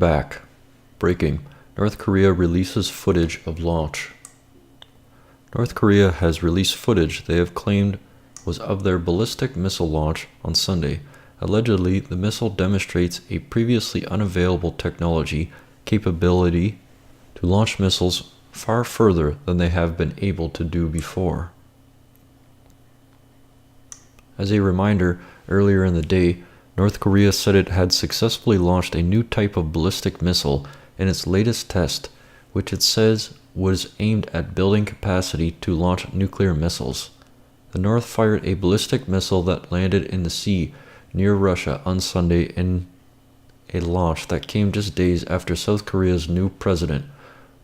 back. Breaking. North Korea releases footage of launch. North Korea has released footage they have claimed was of their ballistic missile launch on Sunday. Allegedly, the missile demonstrates a previously unavailable technology capability to launch missiles far further than they have been able to do before. As a reminder, earlier in the day, North Korea said it had successfully launched a new type of ballistic missile in its latest test, which it says was aimed at building capacity to launch nuclear missiles. The North fired a ballistic missile that landed in the sea near Russia on Sunday in a launch that came just days after South Korea's new president,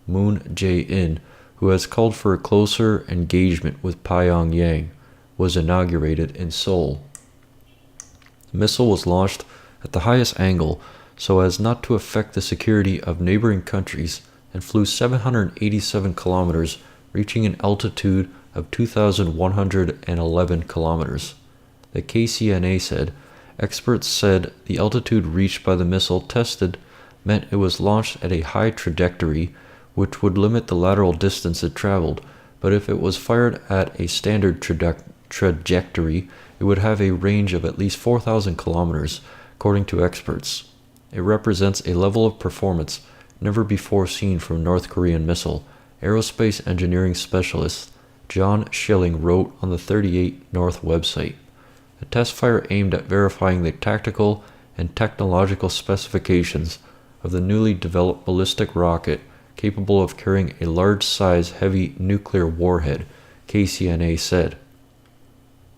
Moon Jae-in, who has called for a closer engagement with Pyongyang, was inaugurated in Seoul. The missile was launched at the highest angle so as not to affect the security of neighboring countries and flew 787 kilometers, reaching an altitude of 2,111 kilometers. The KCNA said, experts said the altitude reached by the missile tested meant it was launched at a high trajectory, which would limit the lateral distance it traveled, but if it was fired at a standard trajectory, it would have a range of at least 4,000 kilometers, according to experts. It represents a level of performance never before seen from North Korean missile, aerospace engineering specialist John Schilling wrote on the 38 North website. The test fire aimed at verifying the tactical and technological specifications of the newly developed ballistic rocket capable of carrying a large-size heavy nuclear warhead, KCNA said.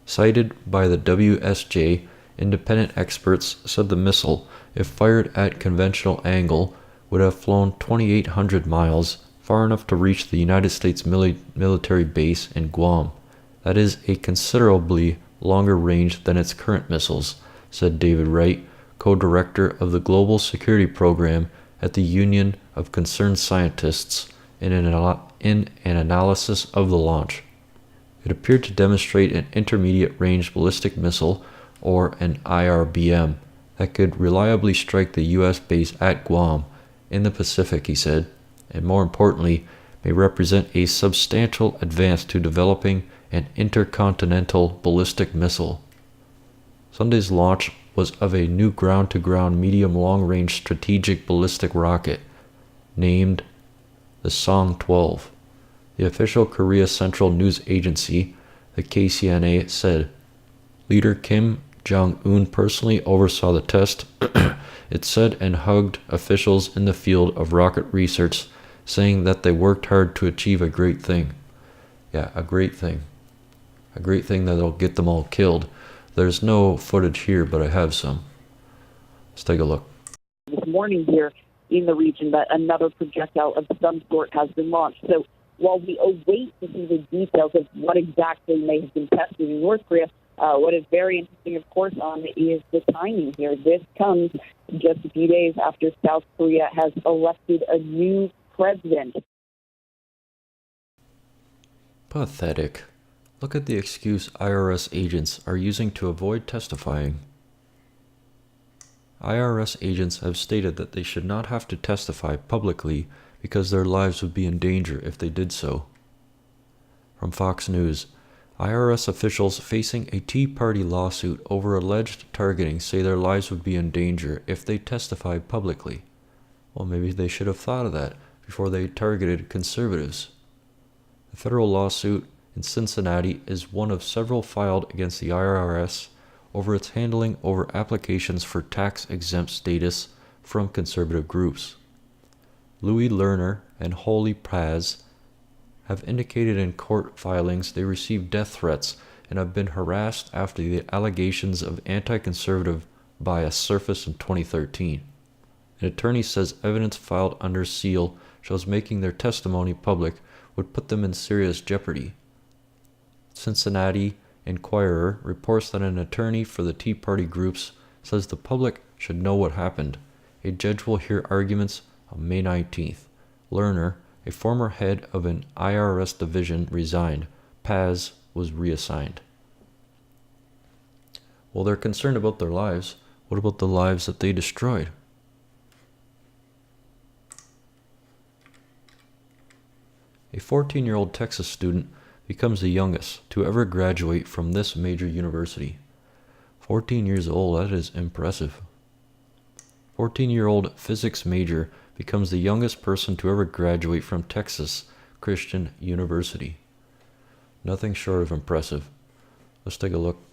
Cited by the WSJ, independent experts said the missile, if fired at conventional angle, would have flown 2,800 miles, far enough to reach the United States military base in Guam. That is a considerably longer range than its current missiles, said David Wright, co-director of the Global Security Program at the Union of Concerned Scientists, in an analysis of the launch. It appeared to demonstrate an intermediate-range ballistic missile, or an IRBM, that could reliably strike the U.S. base at Guam in the Pacific, he said, and more importantly, may represent a substantial advance to developing an intercontinental ballistic missile. Sunday's launch was of a new ground-to-ground medium-long-range strategic ballistic rocket, named the Song-12. The official Korea Central News Agency, the KCNA, said, Leader Kim Jong-un personally oversaw the test, it said, and hugged officials in the field of rocket research, saying that they worked hard to achieve a great thing. Yeah, a great thing. A great thing that'll get them all killed. There's no footage here, but I have some. Let's take a look. This morning here in the region that another projectile of some sort has been launched. So while we await to see the details of what exactly may have been tested in North Korea, what is very interesting, of course, is the timing here. This comes just a few days after South Korea has elected a new president. Pathetic. Look at the excuse IRS agents are using to avoid testifying. IRS agents have stated that they should not have to testify publicly because their lives would be in danger if they did so. From Fox News, IRS officials facing a Tea Party lawsuit over alleged targeting say their lives would be in danger if they testified publicly. Well, maybe they should have thought of that before they targeted conservatives. The federal lawsuit in Cincinnati is one of several filed against the IRS over its handling over applications for tax-exempt status from conservative groups. Louis Lerner and Holly Paz have indicated in court filings they received death threats and have been harassed after the allegations of anti-conservative bias surfaced in 2013. An attorney says evidence filed under seal shows making their testimony public would put them in serious jeopardy. Cincinnati Enquirer reports that an attorney for the Tea Party groups says the public should know what happened. A judge will hear arguments on May 19th. Lerner, a former head of an IRS division, resigned. Paz was reassigned. Well, they're concerned about their lives. What about the lives that they destroyed? A 14-year-old Texas student becomes the youngest to ever graduate from this major university. 14 years old, that is impressive. 14-year-old physics major becomes the youngest person to ever graduate from Texas Christian University. Nothing short of impressive. Let's take a look.